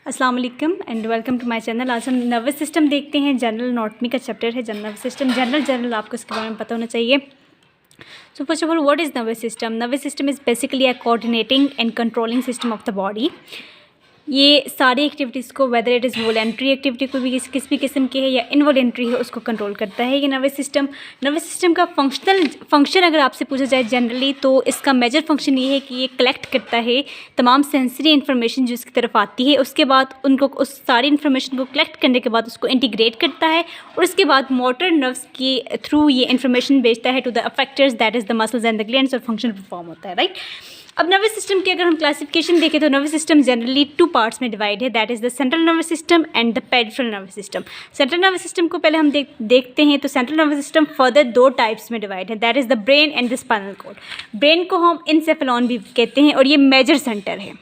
अस्सलाम वालेकुम and welcome to my channel. आज हम नर्वस सिस्टम देखते हैं। जनरल एनाटॉमी का चैप्टर है जनरल सिस्टम। जनरल आपको इसके बारे में पता होना चाहिए। So first of all, what is nervous system? Nervous system is basically a coordinating and controlling system of the body. ये सारी एक्टिविटीज़ को, whether it is voluntary activity को भी किस भी किस्म की है या इनवॉलेंट्री है, उसको कंट्रोल करता है ये नर्वस सिस्टम का फंक्शन अगर आपसे पूछा जाए जनरली, तो इसका मेजर फंक्शन ये है कि ये कलेक्ट करता है तमाम सेंसरी इन्फॉर्मेशन जो इसकी तरफ आती है। उसके बाद उनको उस सारी इन्फॉर्मेशन को कलेक्ट करने के बाद उसको इंटीग्रेट करता है और उसके बाद मोटर नर्व्स के थ्रू ये इन्फॉर्मेशन भेजता है to the affectors, that is the muscles and the glands, और फंक्शन परफॉर्म होता है, राइट। अब नर्वस सिस्टम की अगर हम क्लासिफिकेशन देखें तो नर्वस सिस्टम जनरली 2 पार्ट्स में डिवाइड है, that is the central nervous system and the peripheral nervous system. Central nervous system को पहले हम देखते हैं तो central nervous system further 2 types में डिवाइड है, that is the brain and the spinal cord. Brain को हम इंसेफेलॉन भी कहते हैं और ये मेजर सेंटर है।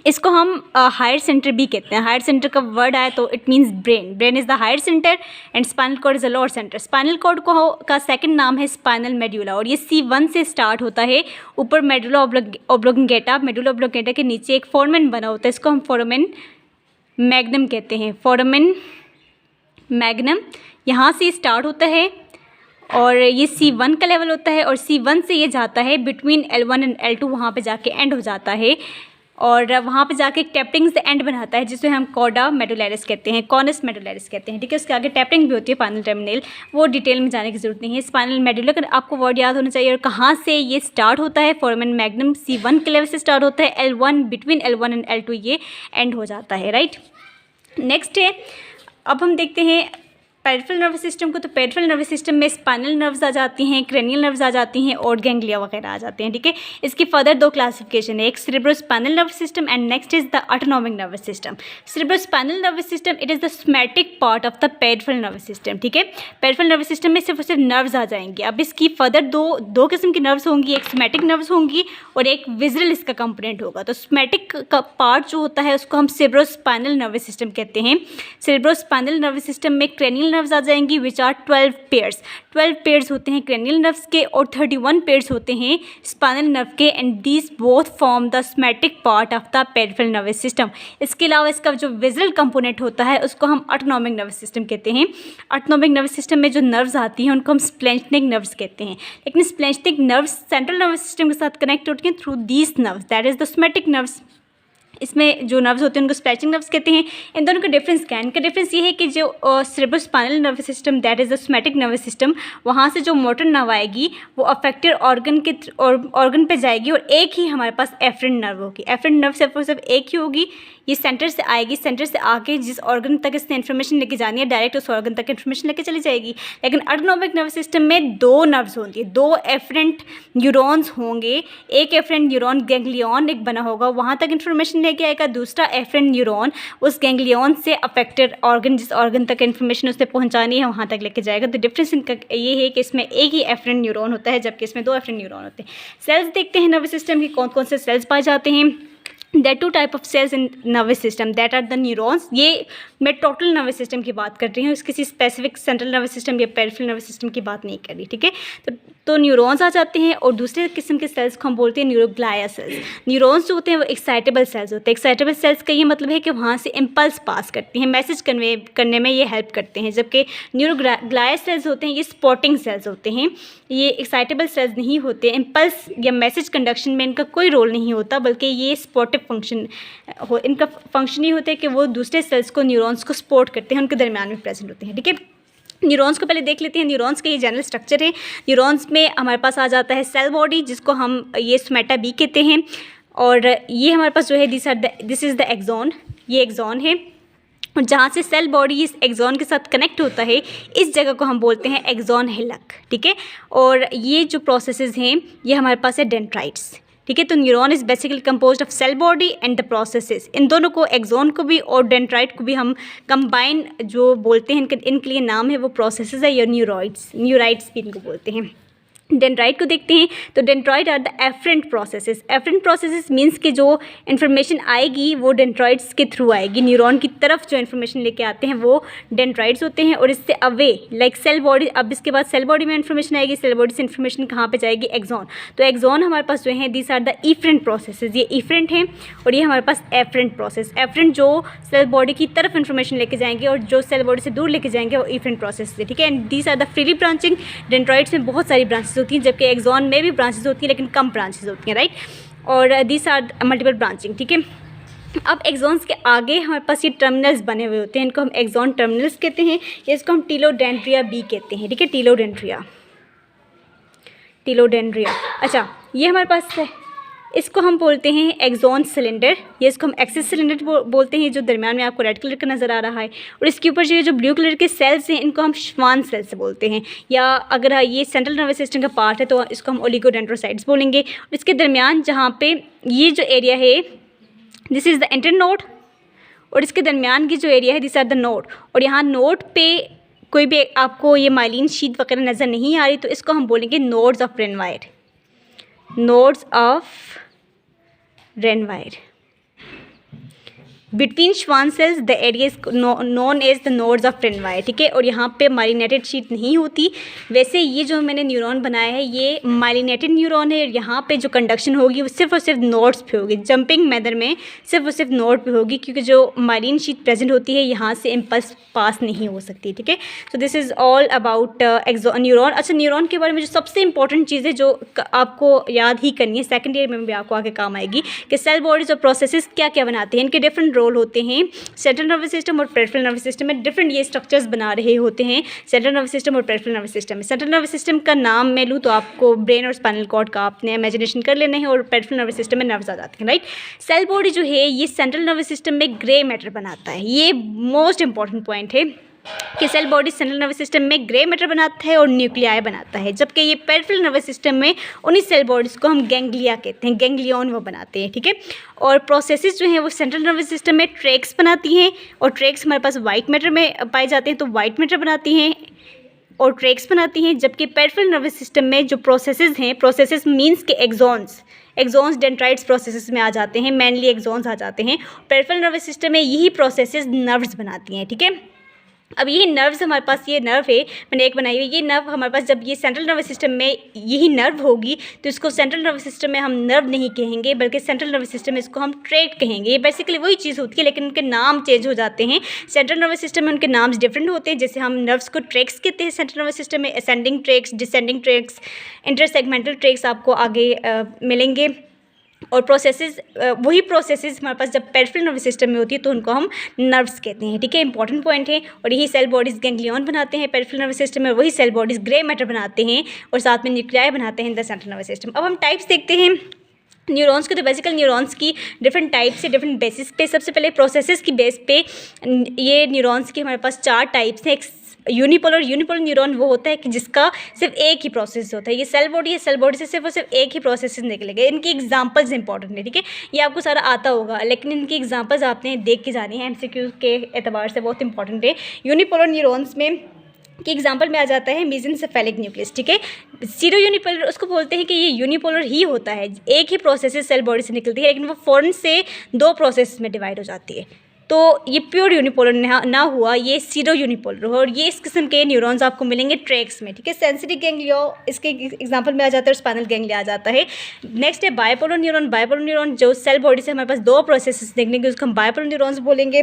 इसको हम हायर सेंटर भी कहते हैं। हायर सेंटर का वर्ड आए तो it means brain is the higher centre and spinal cord is the lower centre. Spinal cord का सेकंड नाम है स्पाइनल मेडुला और ये C1 से स्टार्ट होता है। ऊपर मेडुला ऑब्लोंगेटा के नीचे एक फोरामेन बना होता है, इसको हम फोरामेन मैग्नम कहते हैं। फोरामेन मैग्नम यहाँ से स्टार्ट होता है और ये C1 का लेवल होता है और C1 से ये जाता है बिटवीन L1 एंड L2, वहाँ पे जाके एंड हो जाता है और वहाँ पे जाके एक टैपरिंग से एंड बनाता है जिसे हम कॉर्डा मेडुलैरिस कहते हैं, कॉनस मेडुलैरिस कहते हैं, ठीक है। उसके आगे टैपरिंग भी होती है फाइनल टर्मिनल, वो डिटेल में जाने की ज़रूरत नहीं है। स्पाइनल मेडुला का आपको वर्ड याद होना चाहिए और कहाँ से ये स्टार्ट होता है। फोरामेन मैग्नम C1 के लेवल से स्टार्ट होता है, L1 between L1 and L2 ये एंड हो जाता है, राइट। नेक्स्ट है, अब हम देखते हैं पेरिफेरल नर्वस सिस्टम को। तो पेरिफेरल नर्वस सिस्टम में स्पाइनल नर्व्स आ जाती हैं, क्रेनियल नर्व्स आ जाती हैं और गैंग्लिया वगैरह आ जाते हैं, ठीक है। इसकी फर्दर 2 क्लासिफिकेशन है, एक cerebrospinal nervous system and next is the autonomic nervous system. Cerebrospinal nervous system it is the somatic part of the peripheral nervous system, ठीक है। पेरिफेरल नर्वस सिस्टम में सिर्फ और सिर्फ नर्व्स आ जाएंगे। अब इसकी फर्दर दो किस्म की नर्व्स होंगी, एक सोमैटिक नर्व्स होंगी और एक विजुअल इसका कंपोनेंट होगा। तो सोमैटिक का पार्ट जो होता है उसको हम सेरेब्रोस्पाइनल नर्वस सिस्टम कहते हैं। सेरेब्रोस्पाइनल नर्वस सिस्टम में क्रेनियल नर्व्स आ जाएंगी विच आर 12 पेयर्स होते हैं क्रेनियल नर्व्स के और 31 पेयर्स होते हैं स्पाइनल नर्व के, and these both form the somatic part of the peripheral nervous system. इसके अलावा इसका जो विजुअल कंपोनेंट होता है उसको हम ऑटोनॉमिक नर्वस सिस्टम कहते हैं। ऑटोनॉमिक नर्वस सिस्टम में जो नर्व्स आती हैं उनको हम स्प्लेंचनिक नर्व्स कहते हैं, लेकिन स्प्लेंचनिक नर्व्स सेंट्रल नर्वस सिस्टम के साथ कनेक्ट होती हैं through these nerves, that is the somatic nerves. इसमें जो नर्व्स होते हैं उनको स्प्लैचिंग नर्व्स कहते हैं। इन दोनों का डिफरेंस क्या है? इनका डिफरेंस ये है कि जो cerebrospinal nervous system that is the somatic nervous system, वहाँ से जो मोटर नर्व आएगी वो अफेक्टेड ऑर्गन पे जाएगी और एक ही हमारे पास एफरेंट नर्व होगी। एफरेंट नर्व सिर्फ एक ही होगी, ये सेंटर से आएगी, सेंटर से आके जिस ऑर्गन तक इसने इन्फॉर्मेशन लेके जानी है डायरेक्ट उस ऑर्गन तक इन्फॉर्मेशन लेके चली जाएगी। लेकिन ऑटोनॉमिक नर्वस सिस्टम में 2 नर्व्स होती है, 2 एफरेंट न्यूरॉन्स होंगे। एक एफरेंट न्यूरॉन गैंग्लियन एक बना होगा, वहाँ तक इन्फॉर्मेशन लेके आएगा। दूसरा एफरेंट न्यूरॉन उस गैंग्लियन से अफेक्टेड ऑर्गन, जिस ऑर्गन तक इन्फॉर्मेशन उससे पहुँचानी है वहाँ तक लेके जाएगा। तो डिफरेंस इनका ये है कि इसमें एक ही एफरेंट न्यूरॉन होता है जबकि इसमें 2 एफरेंट न्यूरॉन होते हैं। सेल्स देखते हैं नर्वस सिस्टम की कौन कौन से सेल्स पाए जाते हैं। There are 2 type of cells in nervous system that are the neurons। ये मैं टोटल नर्वस सिस्टम की बात कर रही हूँ, किसी स्पेसिफिक सेंट्रल नर्वस सिस्टम या पेरिफेरल नर्वस सिस्टम की बात नहीं कर रही, ठीक है। तो न्यूरॉन्स आ जाते हैं और दूसरे किस्म के सेल्स को हम बोलते हैं न्यूरोग्लाया सेल्स। न्यूरॉन्स जो होते हैं वो एक्साइटेबल सेल्स होते हैं। एक्साइटेबल सेल्स का ये मतलब है कि वहाँ से इम्पल्स पास करती हैं, मैसेज कन्वे करने में ये हेल्प करते हैं, जबकि न्यूरोग्लाया सेल्स होते हैं ये स्पॉटिंग सेल्स होते हैं। ये एक्साइटेबल सेल्स नहीं होते, इम्पल्स या मैसेज कंडक्शन में इनका कोई रोल नहीं होता, बल्कि ये स्पॉटिव फंक्शन इनका फंक्शन ही होता है कि वो दूसरे सेल्स को, न्यूरॉन्स को सपोर्ट करते हैं, उनके दरमियान में प्रेजेंट होते हैं, ठीक है। न्यूरॉन्स को पहले देख लेते हैं। न्यूरॉन्स का ये जनरल स्ट्रक्चर है। न्यूरॉन्स में हमारे पास आ जाता है सेल बॉडी, जिसको हम ये सोमैटा बी कहते हैं, और ये हमारे पास जो है दिस इज़ द एक्सॉन, ये एक्सॉन है और जहाँ से सेल बॉडी इस एक्सॉन के साथ कनेक्ट होता है इस जगह को हम बोलते हैं एक्सॉन हिलक, ठीक है। और ये जो प्रोसेसेस हैं ये हमारे पास है डेंड्राइट्स, ठीक है। तो neuron is basically composed of cell body and the processes. इन दोनों को, एक्सॉन को भी और डेंड्राइट को भी हम कंबाइन जो बोलते हैं, इनके लिए नाम है वो प्रोसेसेस है या न्यूराइट्स भी इनको बोलते हैं। डेंड्राइट को देखते हैं तो dendrite are the afferent processes. Afferent processes means कि जो इन्फॉर्मेशन आएगी वो डेंड्राइट्स के थ्रू आएगी, न्यूरॉन की तरफ जो इन्फॉर्मेशन लेके आते हैं वो डेंड्राइट्स होते हैं। और इससे अवे लाइक सेल बॉडी, अब इसके बाद सेल बॉडी में इन्फॉर्मेशन आएगी, सेल बॉडी से इन्फॉर्मेशन कहाँ पे जाएगी, एक्सॉन। तो एक्सॉन हमारे पास जो है these are the efferent processes, ये इफरेंट हैं और ये हमारे पास एफरेंट प्रोसेस। एफरेंट जो सेल बॉडी की तरफ इन्फॉर्मेशन लेके जाएंगे और जो सेल बॉडी से दूर लेके जाएंगे वो इफरेंट प्रोसेस है, ठीक है। And these are the freely branching. Dendrites में बहुत सारी ब्रांचेस होती हैं, जबकि एक्सॉन में भी ब्रांचेस होती हैं लेकिन कम ब्रांचेस होती हैं, राइट। और दीज आर मल्टीपल ब्रांचिंग, ठीक है। अब एक्सॉन्स के आगे हमारे पास ये टर्मिनल्स बने हुए होते हैं, इनको हम एक्सॉन टर्मिनल्स कहते हैं, या इसको हम टीलोडेंड्रिया बी कहते हैं, ठीक है। टीलोडेंड्रिया। अच्छा, ये हमारे पास है, इसको हम बोलते हैं एक्सॉन सिलेंडर, या इसको हम एक्सिस सिलेंडर बोलते हैं, जो दरमियान में आपको रेड कलर का नज़र आ रहा है। और इसके ऊपर जो ब्लू कलर के सेल्स हैं इनको हम श्वान सेल्स बोलते हैं, या अगर ये सेंट्रल नर्वस सिस्टम का पार्ट है तो इसको हम ओलिगोडेंड्रोसाइट्स बोलेंगे। और इसके दरमियान जहाँ पे ये जो एरिया है दिस इज़ द इंटरनोड, और इसके दरमियान की जो एरिया है दिस आर द नोड। और यहाँ नोड पे कोई भी आपको ये माइलिन शीट वगैरह नज़र नहीं आ रही तो इसको हम बोलेंगे nodes of Ranvier, nodes of Ranvier. Between Schwann cells the area is known as the nodes of Ranvier, ठीक है। और यहाँ पे माइलिनेटेड शीट नहीं होती। वैसे ये जो मैंने न्यूरॉन बनाया है ये माइलिनेटेड न्यूरॉन है, और यहाँ पे जो कंडक्शन होगी वो सिर्फ और सिर्फ नोड्स पे होगी, जंपिंग मैनर में सिर्फ और सिर्फ नोड पे होगी, क्योंकि जो माइलिन शीट प्रेजेंट होती है यहाँ से इम्पल्स पास नहीं हो सकती, ठीक है। So this is all about neuron. अच्छा, न्यूरॉन के बारे में जो सबसे इंपॉर्टेंट चीज़ है जो आपको याद ही करनी है, सेकेंड ईयर में भी आपको आगे काम आएगी, कि सेल बॉडीज और प्रोसेसेस क्या क्या बनाते हैं, इनके डिफरेंट रोल होते हैं। सेंट्रल नर्वस सिस्टम और पेरिफेरल नर्वस सिस्टम में डिफरेंट ये स्ट्रक्चर्स बना रहे होते हैं, सेंट्रल नर्वस सिस्टम और पेरिफेरल नर्वस सिस्टम में। सेंट्रल नर्वस सिस्टम का नाम मैं लूँ तो आपको ब्रेन और स्पाइनल कॉर्ड का आपने इमेजिनेशन कर लेना है, और पेरिफेरल नर्वस सिस्टम में नर्व्स आ जाते हैं, राइट। सेल बॉडी जो है ये सेंट्रल नर्वस सिस्टम में ग्रे मैटर बनाता है, ये मोस्ट इंपॉर्टेंट पॉइंट है कि cell body central nervous system में ग्रे मैटर बनाता है और न्यूक्लियाई बनाता है, जबकि ये पेरिफेरल नर्वस सिस्टम में उन्हीं सेल बॉडीज़ को हम गैंग्लिया कहते हैं, गैंग्लियन वो बनाते हैं, ठीक है। और प्रोसेसेस जो हैं वो सेंट्रल नर्वस सिस्टम में ट्रैक्स बनाती हैं, और ट्रैक्स हमारे पास वाइट मैटर में पाए जाते हैं तो वाइट मैटर बनाती हैं और ट्रैक्स बनाती हैं, जबकि पेरिफेरल नर्वस सिस्टम में जो प्रोसेसेस हैं, प्रोसेसेस मीन्स के एक्सॉन्स डेंड्राइट्स प्रोसेसेस में आ जाते हैं, मेनली एक्सॉन्स आ जाते हैं। पेरिफेरल नर्वस सिस्टम में यही प्रोसेसेस नर्व्स बनाती हैं, ठीक है। अब ये नर्व्स हमारे पास, ये नर्व है मैंने एक बनाई हुई, ये नर्व हमारे पास जब ये सेंट्रल नर्वस सिस्टम में यही नर्व होगी तो इसको सेंट्रल नर्वस सिस्टम में हम नर्व नहीं कहेंगे, बल्कि सेंट्रल नर्वस सिस्टम में इसको हम ट्रैक्ट कहेंगे। ये बेसिकली वही चीज़ होती है लेकिन उनके नाम चेंज हो जाते हैं। सेंट्रल नर्वस सिस्टम में उनके नाम्स डिफरेंट होते हैं, जैसे हम नर्व्स को ट्रैक्स कहते हैं सेंट्रल नर्वस सिस्टम में, ascending tracks, descending tracks, intersegmental tracks आपको आगे मिलेंगे। और प्रोसेसेस, वही प्रोसेसेस हमारे पास जब पेरिफेरल नर्वस सिस्टम में होती है तो उनको हम नर्व्स कहते हैं, ठीक है। इंपॉर्टेंट पॉइंट है। और यही सेल बॉडीज़ गैंग्लियन बनाते हैं पेरिफेरल नर्वस सिस्टम में, वही सेल बॉडीज़ ग्रे मैटर बनाते हैं और साथ में न्यूक्लियाई बनाते हैं in the central nervous system. अब हम टाइप्स देखते हैं न्यूरॉन्स के। तो बेसिकल न्यूरॉन्स की डिफरेंट टाइप्स है, डिफरेंट बेसिस पे। सबसे पहले प्रोसेसेस की बेस पे ये न्यूरॉन्स की हमारे पास 4 टाइप्स हैं। यूनिपोलर न्यूरॉन वो होता है कि जिसका सिर्फ एक ही प्रोसेस होता है। ये सेल बॉडी है, सेल बॉडी से सिर्फ और सिर्फ एक ही प्रोसेस निकलेगा। इनकी एग्जांपल्स इंपॉर्टेंट है, ठीक है। ये आपको सारा आता होगा लेकिन इनकी एग्जांपल्स आपने देख के जानी है, एमसीक्यू के एतबार से बहुत इंपॉर्टेंट है। यूनिपोलर न्यूरॉन्स में कि एग्जाम्पल में आ जाता है मेसेंसेफेलिक न्यूक्लियस, ठीक है। सीरो यूनिपोलर उसको बोलते हैं कि ये यूनिपोलर ही होता है, एक ही प्रोसेस सेल बॉडी से निकलती है लेकिन वो फ़ौरन से 2 प्रोसेस में डिवाइड हो जाती है। तो ये प्योर यूनिपोलर ना हुआ, ये सीरो यूनिपोलर हो। और ये इस किस्म के न्यूरॉन्स आपको मिलेंगे ट्रैक्स में, ठीक है। सेंसिटिव गैंग्लिया इसके एग्जांपल में आ जाता है और स्पाइनल गैंग्लिया आ जाता है। नेक्स्ट है बाइपोलर न्यूरॉन जो सेल बॉडी से हमारे पास 2 प्रोसेस देखने के उसको हम बाइपोलर न्यूरॉन्स बोलेंगे।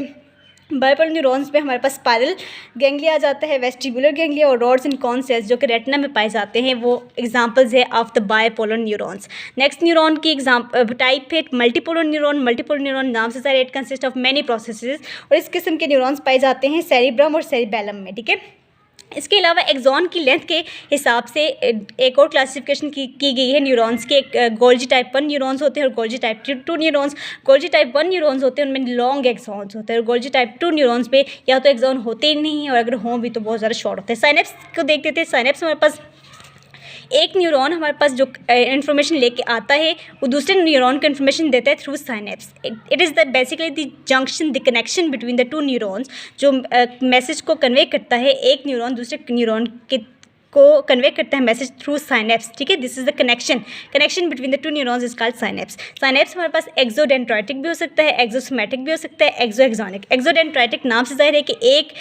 बाइपोलर न्यूरॉन्स पे हमारे पास स्पाइरल गैंग्लिया आ जाता है, वेस्टिबुलर गैंग्लिया और रॉड्स एंड कॉन सेल्स जो कि रेटिना में पाए जाते हैं, वो एग्जांपल्स है of the bipolar neurons. Next neuron की टाइप है मल्टीपोलर न्यूरॉन नाम से सारे, it consist of many processes. और इस किस्म के न्यूरॉन्स पाए जाते हैं सेरिब्रम और सेरिबेलम में, ठीक है। इसके अलावा एक्सॉन की लेंथ के हिसाब से एक और क्लासिफिकेशन की गई है न्यूरॉन्स के। गोल्जी टाइप 1 न्यूरॉन्स होते हैं और Golgi type 2 neurons. Golgi type 1 neurons होते हैं उनमें लॉन्ग एक्सॉन्स होते हैं, और गोल्जी टाइप 2 न्यूरॉन्स पे या तो एक्सॉन होते ही नहीं है और अगर हों भी तो बहुत ज़्यादा शॉर्ट होते हैं। साइनेप्स को देखते थे। साइनेप्स हमारे पास एक न्यूरॉन हमारे पास जो इन्फॉर्मेशन लेके आता है वो दूसरे न्यूरॉन को इन्फॉर्मेशन देता है through synapse. It is the basically the junction, the connection between the 2 neurons जो मैसेज को कन्वे करता है एक न्यूरॉन दूसरे न्यूरॉन के को कन्वे करता है मैसेज थ्रू साइनेप्स, ठीक है। This is the connection between the two neurons is called synapse. Synapse हमारे पास एक्सोडेंड्राइटिक भी हो सकता है, एक्सोसोमैटिक भी हो सकता है, एक्सोएक्सोनिक। एक्सोडेंड्राइटिक नाम से जाहिर है कि एक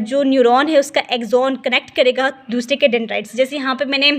जो न्यूरॉन है उसका एक्सोन कनेक्ट करेगा दूसरे के डेंड्राइट से। जैसे यहाँ पे मैंने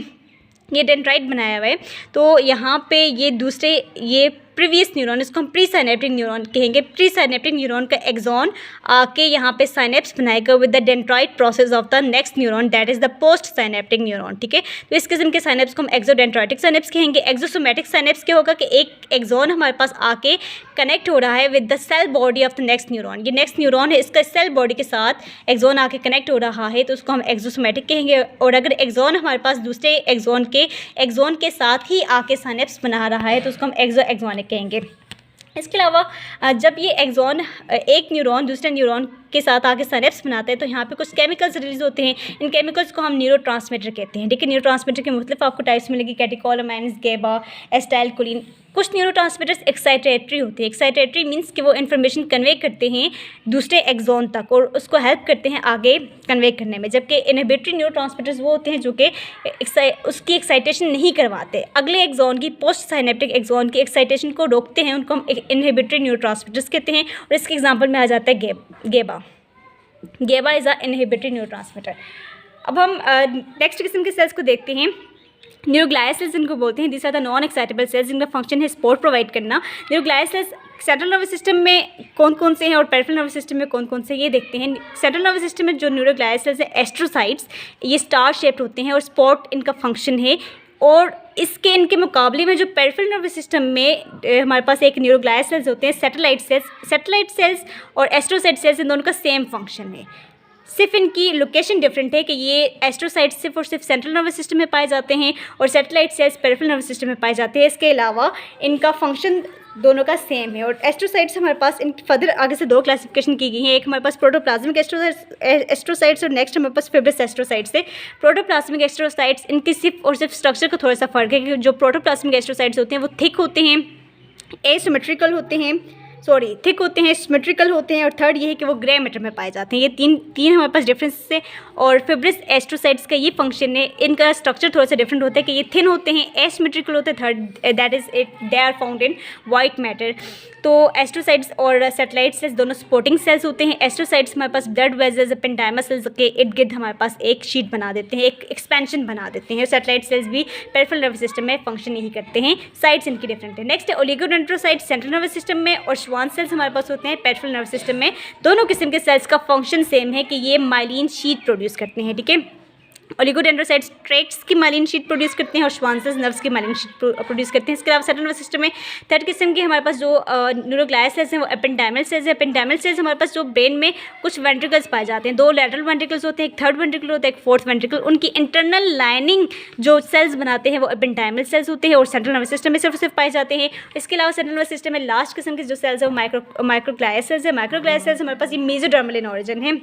ये डेंड्राइट बनाया हुआ है, तो यहाँ पे ये दूसरे ये प्रीवियस न्यूरॉन, इसको हम प्री साइनेप्टिक न्यूरॉन कहेंगे। प्री साइनेप्टिक न्यूरॉन का एक्सॉन आके यहाँ पे साइनेप्स बनाएगा with the dendrite process of the next neuron, that is the post synaptic neuron, ठीक है। तो इस किस्म के साइनेप्स को हम एक्सोडेंड्राइटिक साइनेप्स कहेंगे। एक्सोसोमैटिक साइनेप्स क्या होगा कि एक एक्सॉन हमारे पास आके कनेक्ट हो रहा है with the cell body of the next neuron. ये नेक्स्ट न्यूरॉन है, इसका सेल बॉडी के साथ एक्सॉन आके कनेक्ट हो रहा है, तो उसको हम एक्सोसोमैटिक कहेंगे। और अगर एक्सॉन हमारे पास दूसरे एक्सॉन के साथ ही आके साइनेप्स बना रहा है तो उसको हम एक्सोएक्सोनिक कहेंगे। इसके अलावा जब ये एक्सॉन एक न्यूरॉन दूसरे न्यूरॉन के साथ आके साइनेप्स बनाते हैं तो यहाँ पे कुछ केमिकल्स रिलीज होते हैं। इन केमिकल्स को हम न्यूरोट्रांसमीटर कहते हैं, ठीक है। न्यूरोट्रांसमीटर के मुख्तलिफ आपको टाइप्स मिलेगी, कैटेकोलामाइन्स, गेबा, एसिटाइलकोलिन। कुछ न्यूरोट्रांसमीटर्स एक्साइटेटरी होते हैं। एक्साइटेटरी मीन्स कि वो इन्फॉर्मेशन कन्वे करते हैं दूसरे एक्सॉन तक और उसको हेल्प करते हैं आगे कन्वे करने में, जबकि इनहिबिटरी न्यूरोट्रांसमीटर्स वो होते हैं जो कि उसकी एक्साइटेशन नहीं करवाते, अगले एक्सॉन की पोस्ट साइनेप्टिक एक्सॉन की एक्साइटेशन को रोकते हैं, उनको हम इनहिबिटरी न्यूरोट्रांसमीटर्स कहते हैं। और इसके एग्जाम्पल में आ जाता है गेबा। गेबा इज़ अ इनहिबिटरी न्यूरोट्रांसमीटर। अब हम नेक्स्ट किस्म के सेल्स को देखते हैं। न्यूरोग्लाइल सेल्स इनको बोलते हैं। This are the non excitable cells जिनका फंक्शन है सपोर्ट प्रोवाइड करना। Neuroglial cells central nervous system में कौन कौन से हैं और पेरिफेरल नर्वस सिस्टम में कौन कौन से, ये देखते हैं। सेंट्रल नर्वस सिस्टम में जो न्यूरोग्लाइल सेल्स है एस्ट्रोसाइट्स, ये स्टार शेप्ड होते हैं और स्पॉट इनका फंक्शन है। और इनके मुकाबले में जो पेरिफेरल नर्वस सिस्टम में हमारे पास एक न्यूरोग्लाइल सेल्स होते हैं सैटेलाइट सेल्स और एस्ट्रोसाइट सेल्स, इन दोनों का सेम फंक्शन है, सिर्फ इनकी लोकेशन डिफरेंट है कि ये एस्ट्रोसाइट्स सिर्फ और सिर्फ सेंट्रल नर्वस सिस्टम में पाए जाते हैं और satellite cells peripheral nervous system में पाए जाते हैं। इसके अलावा इनका फंक्शन दोनों का सेम है। और एस्ट्रोसाइट्स हमारे पास इन फर्दर आगे से दो क्लासिफिकेशन की गई हैं। एक हमारे पास प्रोटोप्लाज्मिक एस्ट्रोसाइट्स और नेक्स्ट हमारे पास फिब्रिस एस्ट्रोसाइट्स है। प्रोटोप्लाज्मिक एस्ट्रोसाइट्स इनकी सिर्फ और सिर्फ स्ट्रक्चर का थोड़ा सा फ़र्क है कि जो प्रोटोप्लाज्मिक एस्ट्रोसाइट्स होते हैं वो थिक होते हैं, एसिमेट्रिकल होते हैं, थिक होते हैं, सिमेट्रिकल होते हैं, और थर्ड ये है कि वो ग्रे मैटर में पाए जाते हैं। ये तीन हमारे पास डिफरेंस है। और फिब्रिस एस्ट्रोसाइट्स का ये फंक्शन है, इनका स्ट्रक्चर थोड़ा सा डिफरेंट होता है कि ये थिन होते हैं, एसिमेट्रिकल होते हैं, third that is it they are found in white matter. तो एस्ट्रोसाइट्स और सैटेलाइट सेल्स दोनों सपोर्टिंग सेल्स होते हैं। एस्ट्रोसाइट्स हमारे पास ब्लड वेजल्स एपेंडाइमा सेल्स के इर्द गिर्द हमारे पास एक शीट बना देते हैं, एक एक्सपेंशन बना देते हैं। सैटेलाइट सेल्स भी पेरिफेरल नर्वस सिस्टम में फंक्शन नहीं करते हैं, साइट्स इनकी डिफरेंट है। नेक्स्ट है ओलिगोडेंड्रोसाइट्स सेंट्रल नर्वस सिस्टम में और श्वान सेल्स हमारे पास होते हैं पेरिफेरल नर्वस सिस्टम में। दोनों किस्म के सेल्स का फंक्शन सेम है कि ये माइलिन शीट प्रोड्यूस करते हैं, ठीक है। ओलिगोडेंड्रोसाइट्स ट्रैक्ट्स की माइलिन शीट प्रोड्यूस करते हैं और श्वान सेल्स नर्व्स की माइलिन शीट प्रोड्यूस करते हैं। इसके अलावा सेंट्रल नर्वस सिस्टम में थर्ड किस्म के हमारे पास जो न्यूरोग्लाइल सेल्स हैं वो एपेंडाइमल सेल्स है। एपेंडाइमल सेल्स हमारे पास जो ब्रेन में कुछ वेंट्रिकल्स पाए जाते हैं, दो लैटरल वेंट्रिकल्स होते हैं, एक थर्ड वेंट्रिकल होता है, एक फोर्थ वेंट्रिकल। उनकी इंटरनल लाइनिंग जो सेल्स बनाते हैं वो एपेंडाइमल सेल्स होते हैं और सेंट्रल नर्वस सिस्टम में सिर्फ पाए जाते हैं। इसके अलावा सेंट्रल नर्वस सिस्टम में लास्ट किस्म के जो सेल्स है वो माइक्रोग्लाइल सेल्स है। माइक्रोग्लाइल सेल्स हमारे पास ये मेसोडर्मल इन ऑरिजिन है।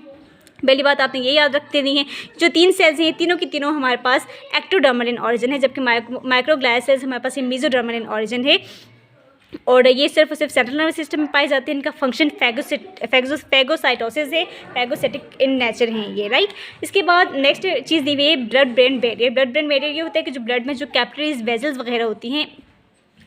पहली बात आपने ये याद रखते नहीं है, जो तीन सेल्स हैं तीनों की तीनों हमारे पास एक्टोडर्मल इन ऑरिजिन है, जबकि माइक्रोग्लाइल सेल्स हमारे पास ये मेसोडर्मल इन ऑरिजिन है। और ये सिर्फ और सिर्फ सेंट्रल नर्वस सिस्टम में पाए जाते हैं। इनका फंक्शन फैगोसाइटोसिस है, फैगोसिटिक इन नेचर हैं ये, राइट। इसके बाद नेक्स्ट चीज़ दी हुई है blood brain barrier. Blood brain barrier ये होता है कि जो ब्लड में जो कैपिलरीज वेजल्स वगैरह होती हैं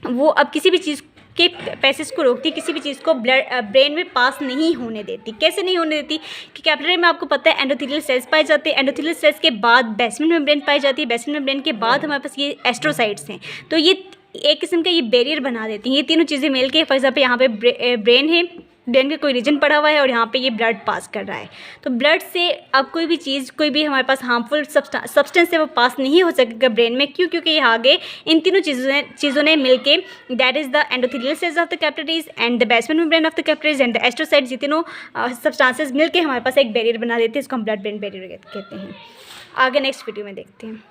वो अब किसी भी चीज़ के पैसेज को रोकती है, किसी भी चीज़ को ब्रेन में पास नहीं होने देती। कैसे नहीं होने देती कि कैपिलरी में आपको पता है एंडोथेलियल सेल्स पाए जाते हैं, एंडोथेलियल सेल्स के बाद बेसमेंट मेम्ब्रेन पाई जाती है, बेसमेंट मेम्ब्रेन के बाद हमारे पास ये एस्ट्रोसाइट्स हैं। तो ये एक किस्म का ये बैरियर बना देती हैं। ये तीनों चीज़ें मिल के, फॉर एग्जाम्पल यहाँ पे ब्रेन है, ब्रेन का कोई रीजन पड़ा हुआ है और यहाँ पे ये ब्लड पास कर रहा है। तो ब्लड से अब कोई भी चीज़, कोई भी हमारे पास हार्मफुल सब्सटेंस है वो पास नहीं हो सकेगा ब्रेन में। क्यों? क्योंकि यहाँ आगे इन तीनों चीज़ों ने मिलके that is the endothelial cells of the capillaries and the basement membrane of the capillaries and the astrocytes, ये तीनों सब्सटेंसेस मिलके हमारे पास एक बैरियर बना देते हैं, इसको हम ब्लड ब्रेन बैरियर कहते हैं। आगे नेक्स्ट वीडियो में देखते हैं।